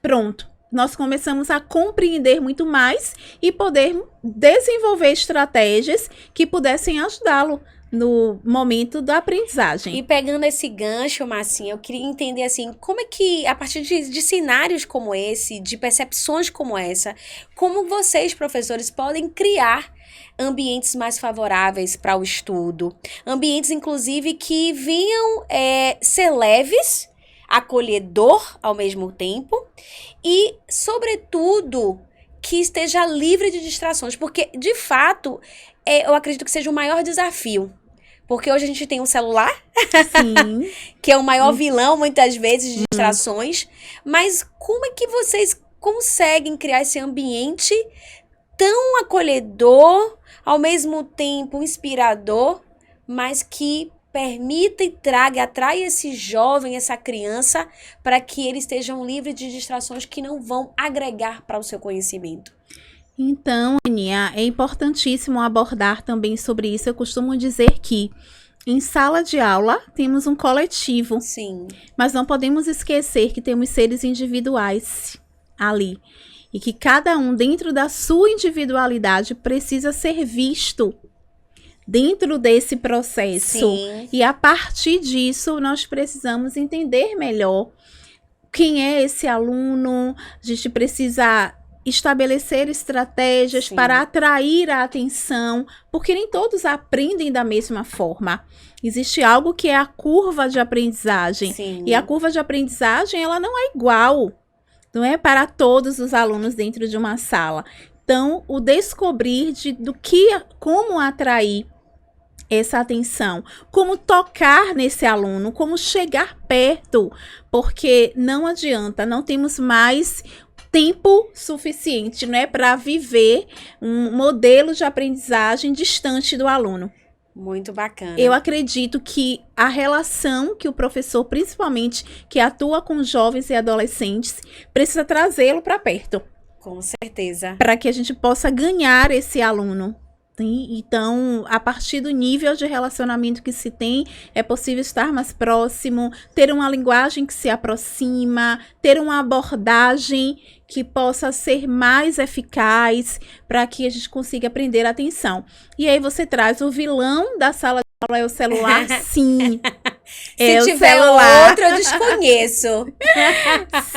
pronto. nós começamos a compreender muito mais e poder desenvolver estratégias que pudessem ajudá-lo no momento da aprendizagem. E pegando esse gancho, Marcinha, eu queria entender assim, como é que, a partir de cenários como esse, de percepções como essa, como vocês, professores, podem criar ambientes mais favoráveis para o estudo, ambientes, inclusive, que venham ser leves, acolhedor ao mesmo tempo e, sobretudo, que esteja livre de distrações, porque, de fato, eu acredito que seja o maior desafio. Porque hoje a gente tem um celular, Sim. que é o maior vilão, muitas vezes, de distrações. Mas como é que vocês conseguem criar esse ambiente tão acolhedor, ao mesmo tempo inspirador, mas que permita e traga, atrai esse jovem, essa criança, para que eles estejam livres de distrações que não vão agregar para o seu conhecimento? Então, Aninha, é importantíssimo abordar também sobre isso. Eu costumo dizer que em sala de aula temos um coletivo. Sim. Mas não podemos esquecer que temos seres individuais ali. E que cada um, dentro da sua individualidade, precisa ser visto dentro desse processo. Sim. E a partir disso, nós precisamos entender melhor quem é esse aluno. A gente precisa estabelecer estratégias para atrair a atenção, porque nem todos aprendem da mesma forma. Existe algo que é a curva de aprendizagem. Sim. E a curva de aprendizagem, ela não é igual. Não é para todos os alunos dentro de uma sala. Então, o descobrir como atrair essa atenção, como tocar nesse aluno, como chegar perto, porque não adianta, não temos mais tempo suficiente, né, para viver um modelo de aprendizagem distante do aluno. Muito bacana. Eu acredito que a relação que o professor, principalmente que atua com jovens e adolescentes, precisa trazê-lo para perto. Com certeza. Para que a gente possa ganhar esse aluno. Então, a partir do nível de relacionamento que se tem, é possível estar mais próximo, ter uma linguagem que se aproxima, ter uma abordagem que possa ser mais eficaz para que a gente consiga aprender a atenção. E aí você traz o vilão da sala de aula, é o celular? Sim. Se tiver outro, eu desconheço.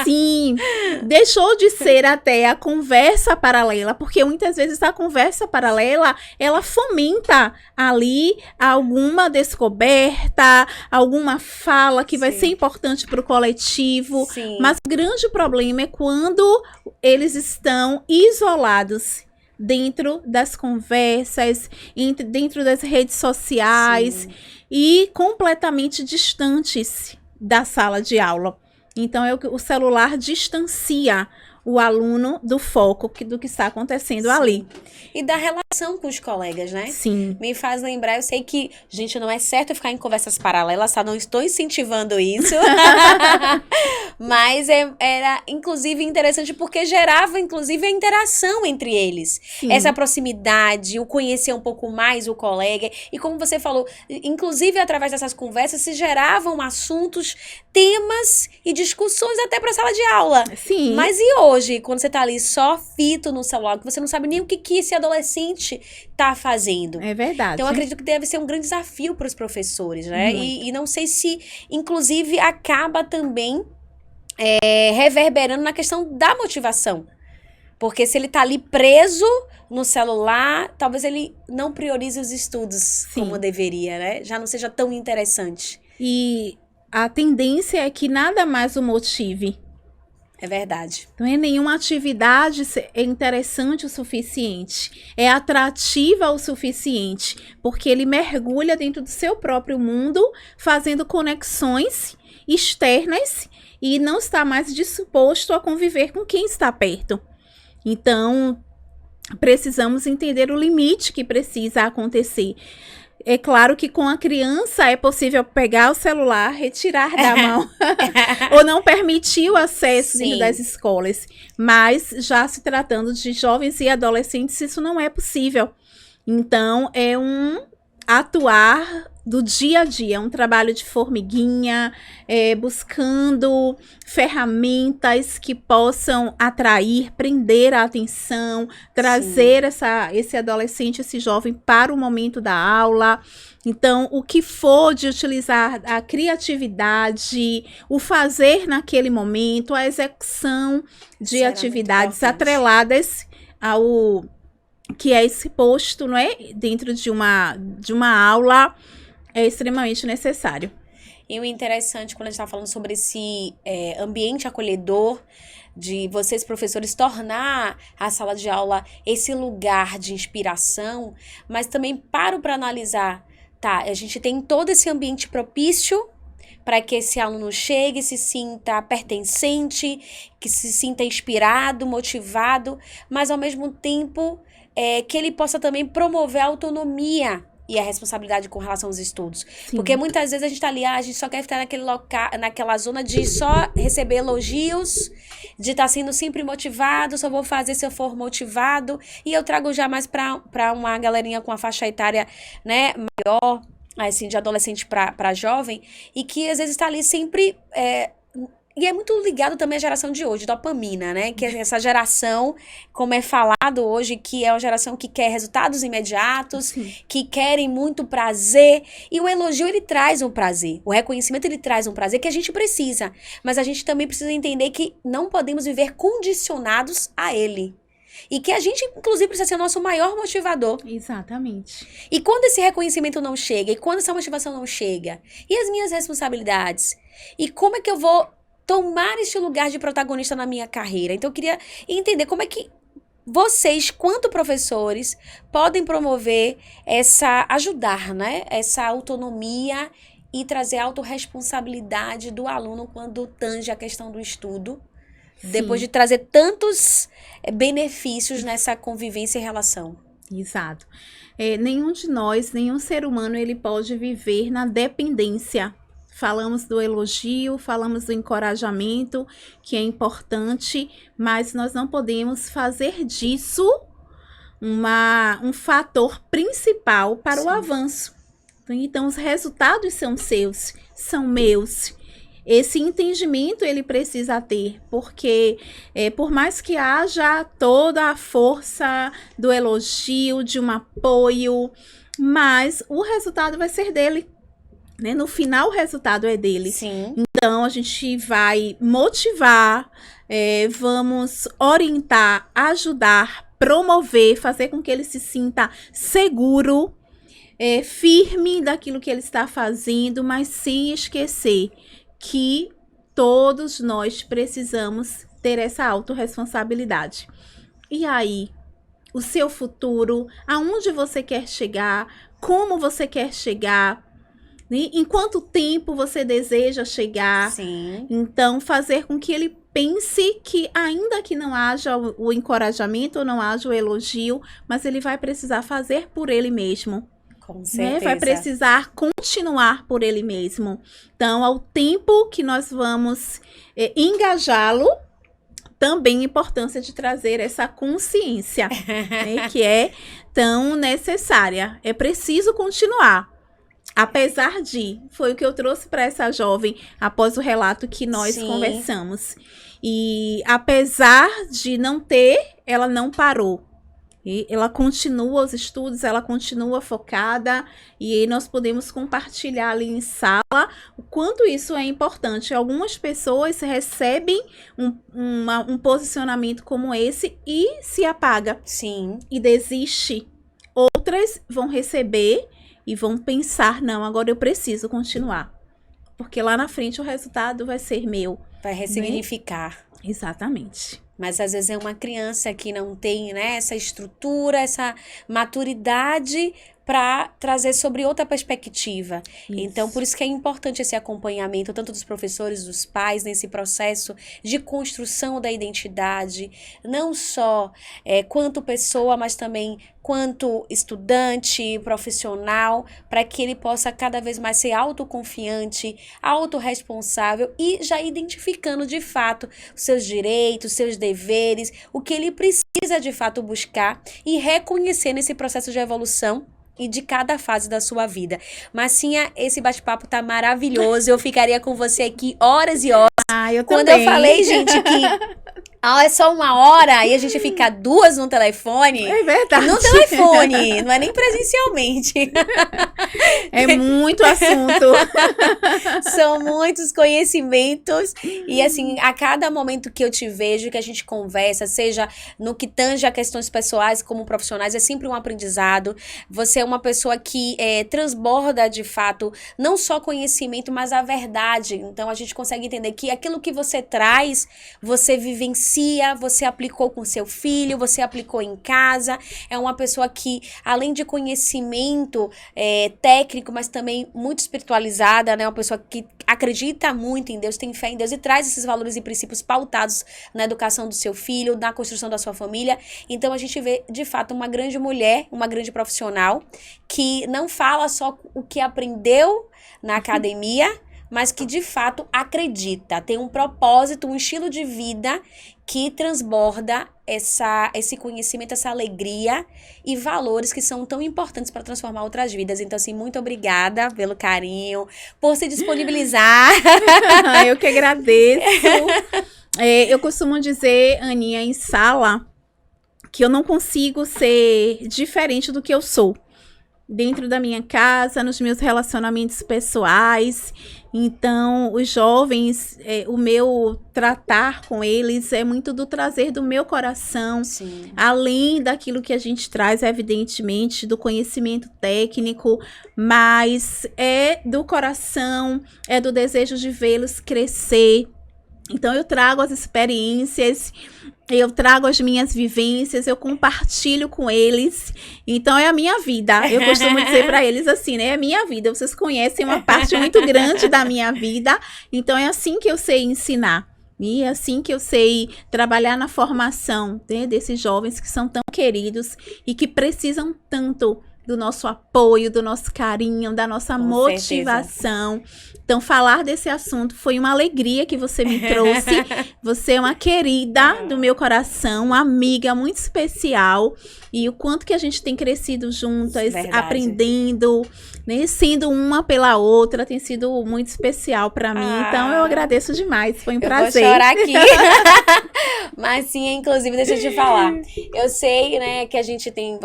Sim, deixou de ser até a conversa paralela, porque muitas vezes a conversa paralela, ela fomenta ali alguma descoberta, alguma fala que vai ser importante para o coletivo. Sim. Mas o grande problema é quando eles estão isolados dentro das conversas, dentro das redes sociais. Sim. E completamente distantes da sala de aula. Então, o celular distancia o aluno do foco do que está acontecendo ali. E da relação com os colegas, né? Sim. Me faz lembrar, eu sei que, gente, não é certo eu ficar em conversas paralelas, tá? Não estou incentivando isso. Mas era, inclusive, interessante porque gerava, inclusive, a interação entre eles. Sim. Essa proximidade, o conhecer um pouco mais o colega. E como você falou, inclusive, através dessas conversas, se geravam assuntos, temas e discussões até para a sala de aula. Sim. Mas e hoje, quando você tá ali só fito no celular, que você não sabe nem o que esse adolescente tá fazendo. É verdade. Então, eu acredito que deve ser um grande desafio para os professores, né? E não sei se, inclusive, acaba também reverberando na questão da motivação. Porque se ele tá ali preso no celular, talvez ele não priorize os estudos como deveria, né? Já não seja tão interessante. E a tendência é que nada mais o motive. É verdade. Não é nenhuma atividade interessante o suficiente, é atrativa o suficiente, porque ele mergulha dentro do seu próprio mundo, fazendo conexões externas e não está mais disposto a conviver com quem está perto. Então, precisamos entender o limite que precisa acontecer. É claro que com a criança é possível pegar o celular, retirar da mão, ou não permitir o acesso dentro das escolas. Mas já se tratando de jovens e adolescentes, isso não é possível. Então, é um atuar do dia a dia, um trabalho de formiguinha, buscando ferramentas que possam atrair, prender a atenção, trazer esse adolescente, esse jovem para o momento da aula. Então, o que for de utilizar a criatividade, o fazer naquele momento, a execução de atividades atreladas ao que é exposto, não é? Dentro de uma aula, é extremamente necessário. E o interessante, quando a gente está falando sobre esse ambiente acolhedor, de vocês, professores, tornar a sala de aula esse lugar de inspiração, mas também paro para analisar, tá, a gente tem todo esse ambiente propício para que esse aluno chegue, se sinta pertencente, que se sinta inspirado, motivado, mas ao mesmo tempo que ele possa também promover a autonomia e a responsabilidade com relação aos estudos. Sim. Porque muitas vezes a gente tá ali, a gente só quer estar naquela zona de só receber elogios, de estar sendo sempre motivado, só vou fazer se eu for motivado. E eu trago já mais para uma galerinha com a faixa etária, né, maior, assim, de adolescente para jovem, e que às vezes está ali sempre... E é muito ligado também à geração de hoje, dopamina, né? Que essa geração, como é falado hoje, que é uma geração que quer resultados imediatos, sim, que querem muito prazer. E o elogio, ele traz um prazer. O reconhecimento, ele traz um prazer que a gente precisa. Mas a gente também precisa entender que não podemos viver condicionados a ele. E que a gente, inclusive, precisa ser o nosso maior motivador. Exatamente. E quando esse reconhecimento não chega, e quando essa motivação não chega, e as minhas responsabilidades? E como é que eu vou tomar este lugar de protagonista na minha carreira? Então, eu queria entender como é que vocês, quanto professores, podem promover ajudar, né? Essa autonomia e trazer a autorresponsabilidade do aluno quando tange a questão do estudo, sim, depois de trazer tantos benefícios nessa convivência e relação. Exato. Nenhum de nós, nenhum ser humano, ele pode viver na dependência. Falamos do elogio, falamos do encorajamento, que é importante, mas nós não podemos fazer disso um fator principal para, sim, o avanço. Então, os resultados são seus, são meus. Esse entendimento ele precisa ter, porque por mais que haja toda a força do elogio, de um apoio, mas o resultado vai ser dele. Né? No final, o resultado é dele. Sim. Então, a gente vai motivar, vamos orientar, ajudar, promover, fazer com que ele se sinta seguro, firme daquilo que ele está fazendo, mas sem esquecer que todos nós precisamos ter essa autorresponsabilidade. E aí, o seu futuro, aonde você quer chegar, como você quer chegar, em quanto tempo você deseja chegar. Sim. Então, fazer com que ele pense que ainda que não haja o encorajamento ou não haja o elogio, mas ele vai precisar fazer por ele mesmo. Com certeza. Né? Vai precisar continuar por ele mesmo. Então, ao tempo que nós vamos engajá-lo, também a importância de trazer essa consciência, né, que é tão necessária. É preciso continuar. Apesar de, foi o que eu trouxe para essa jovem após o relato que nós, sim, conversamos. E apesar de não ter, ela não parou. E ela continua os estudos, ela continua focada, e aí nós podemos compartilhar ali em sala o quanto isso é importante. Algumas pessoas recebem um posicionamento como esse e se apaga. Sim. E desiste. Outras vão receber e vão pensar, não, agora eu preciso continuar. Porque lá na frente o resultado vai ser meu. Vai ressignificar. Né? Exatamente. Mas às vezes é uma criança que não tem, né, essa estrutura, essa maturidade para trazer sobre outra perspectiva. Isso. Então, por isso que é importante esse acompanhamento, tanto dos professores, dos pais, nesse processo de construção da identidade, não só quanto pessoa, mas também quanto estudante, profissional, para que ele possa cada vez mais ser autoconfiante, autorresponsável e já identificando de fato os seus direitos, seus deveres, o que ele precisa de fato buscar e reconhecer nesse processo de evolução e de cada fase da sua vida. Marcinha, esse bate-papo tá maravilhoso. Eu ficaria com você aqui horas e horas. Eu Quando também. eu falei, gente, que é só 1 hora e a gente fica 2 no telefone. É verdade. No telefone, não é nem presencialmente. É muito assunto. São muitos conhecimentos. E assim, a cada momento que eu te vejo, que a gente conversa, seja no que tange a questões pessoais como profissionais, é sempre um aprendizado. Você é uma pessoa que transborda, de fato, não só conhecimento, mas a verdade. Então, a gente consegue entender que aquilo que você traz, você vivencia, você aplicou com seu filho, você aplicou em casa. É uma pessoa que, além de conhecimento técnico, mas também muito espiritualizada, né? Uma pessoa que acredita muito em Deus, tem fé em Deus e traz esses valores e princípios pautados na educação do seu filho, na construção da sua família. Então, a gente vê, de fato, uma grande mulher, uma grande profissional, que não fala só o que aprendeu na academia, mas que, de fato, acredita, tem um propósito, um estilo de vida que transborda esse conhecimento, essa alegria e valores que são tão importantes para transformar outras vidas. Então, assim, muito obrigada pelo carinho, por se disponibilizar. Eu que agradeço. Eu costumo dizer, Aninha, em sala, que eu não consigo ser diferente do que eu sou. Dentro da minha casa, nos meus relacionamentos pessoais. Então, os jovens, o meu tratar com eles é muito do trazer do meu coração. Sim. Além daquilo que a gente traz, evidentemente, do conhecimento técnico, mas é do coração, é do desejo de vê-los crescer. Então, eu trago as experiências, eu trago as minhas vivências, eu compartilho com eles. Então, é a minha vida. Eu costumo dizer para eles assim, né? É a minha vida. Vocês conhecem uma parte muito grande da minha vida. Então, é assim que eu sei ensinar. E é assim que eu sei trabalhar na formação, né, desses jovens que são tão queridos e que precisam tanto do nosso apoio, do nosso carinho, da nossa motivação. Certeza. Então, falar desse assunto foi uma alegria que você me trouxe. Você é uma querida do meu coração, uma amiga muito especial. E o quanto que a gente tem crescido juntas, aprendendo, né, sendo uma pela outra, tem sido muito especial para mim. Então, eu agradeço demais. Foi um prazer. Vou chorar aqui. Mas sim, inclusive, deixa eu te falar. Eu sei, né, que a gente tem...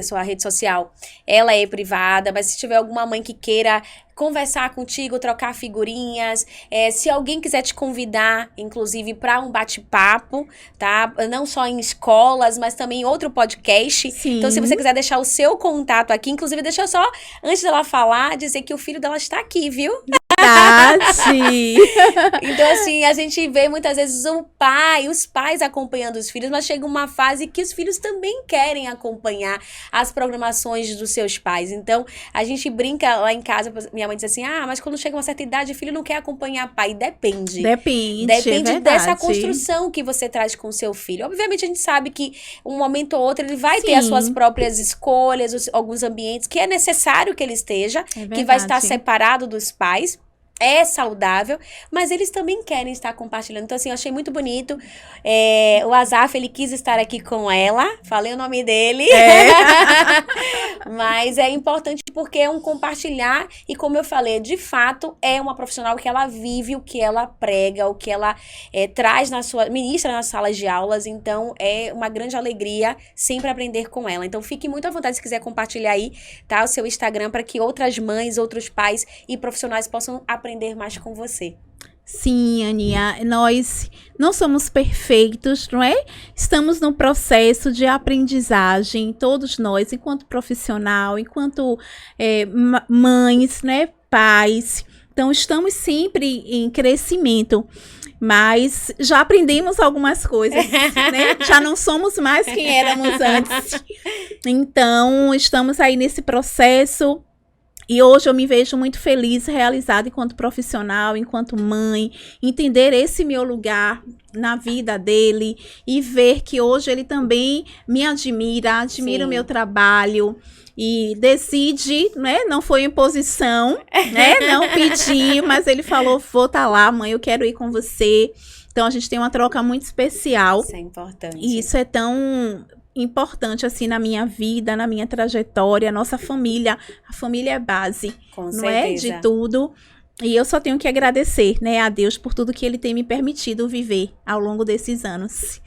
Sua rede social, ela é privada, mas se tiver alguma mãe que queira conversar contigo, trocar figurinhas, se alguém quiser te convidar, inclusive, para um bate-papo, tá? Não só em escolas, mas também em outro podcast. Sim. Então, se você quiser deixar o seu contato aqui, inclusive, deixa eu só, antes dela falar, dizer que o filho dela está aqui, viu? Então, assim, a gente vê muitas vezes os pais acompanhando os filhos, mas chega uma fase que os filhos também querem acompanhar as programações dos seus pais. Então, a gente brinca lá em casa, minha mãe diz assim, mas quando chega uma certa idade, o filho não quer acompanhar pai. Depende dessa construção que você traz com o seu filho. Obviamente, a gente sabe que um momento ou outro ele vai ter as suas próprias escolhas, alguns ambientes que é necessário que ele esteja, que vai estar separado dos pais. É saudável, mas eles também querem estar compartilhando. Então, assim, eu achei muito bonito. O Azaf, ele quis estar aqui com ela. Falei o nome dele. Mas é importante porque é um compartilhar. E como eu falei, de fato, é uma profissional que ela vive o que ela prega, o que ela traz ministra nas salas de aulas. Então, é uma grande alegria sempre aprender com ela. Então, fique muito à vontade se quiser compartilhar aí, tá? O seu Instagram para que outras mães, outros pais e profissionais possam aprender mais com você. Sim, Aninha, nós não somos perfeitos, não é? Estamos num processo de aprendizagem, todos nós, enquanto profissional, enquanto mães, né, pais. Então, estamos sempre em crescimento, mas já aprendemos algumas coisas, né? Já não somos mais quem éramos antes. Então, estamos aí nesse processo. E hoje eu me vejo muito feliz, realizada enquanto profissional, enquanto mãe, entender esse meu lugar na vida dele e ver que hoje ele também me admira o meu trabalho e decide, né? Não foi imposição, né? Não pedi, mas ele falou, vou estar lá, mãe, eu quero ir com você. Então a gente tem uma troca muito especial. Isso é importante. E isso é tão importante assim na minha vida, na minha trajetória, nossa família. A família é base, Com não certeza. é? De tudo. E eu só tenho que agradecer, né, a Deus por tudo que Ele tem me permitido viver ao longo desses anos.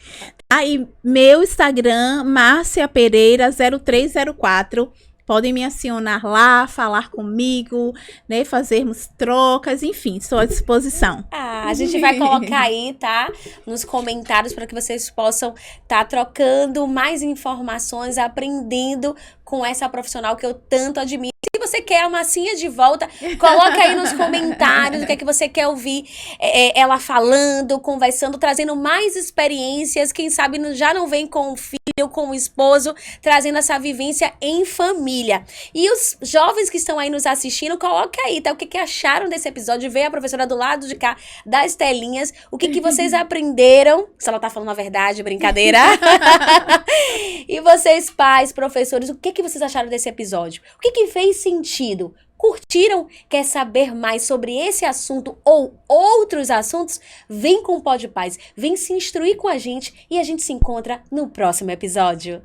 Aí, meu Instagram, Márcia Pereira 0304. Podem me acionar lá, falar comigo, né, fazermos trocas, enfim, estou à disposição. A gente vai colocar aí, tá? Nos comentários para que vocês possam estar trocando mais informações, aprendendo com essa profissional que eu tanto admiro. Se você quer a Massinha de volta, coloca aí nos comentários o que é que você quer ouvir ela falando, conversando, trazendo mais experiências. Quem sabe já não vem com o filho, com o esposo, trazendo essa vivência em família. E os jovens que estão aí nos assistindo, coloca aí, tá? O que acharam desse episódio? Vê a professora do lado de cá das telinhas. O que vocês aprenderam? Se ela tá falando a verdade, brincadeira. E vocês, pais, professores, o que vocês acharam desse episódio? O que fez sentido? Curtiram? Quer saber mais sobre esse assunto ou outros assuntos? Vem com o Pod Paz, vem se instruir com a gente e a gente se encontra no próximo episódio.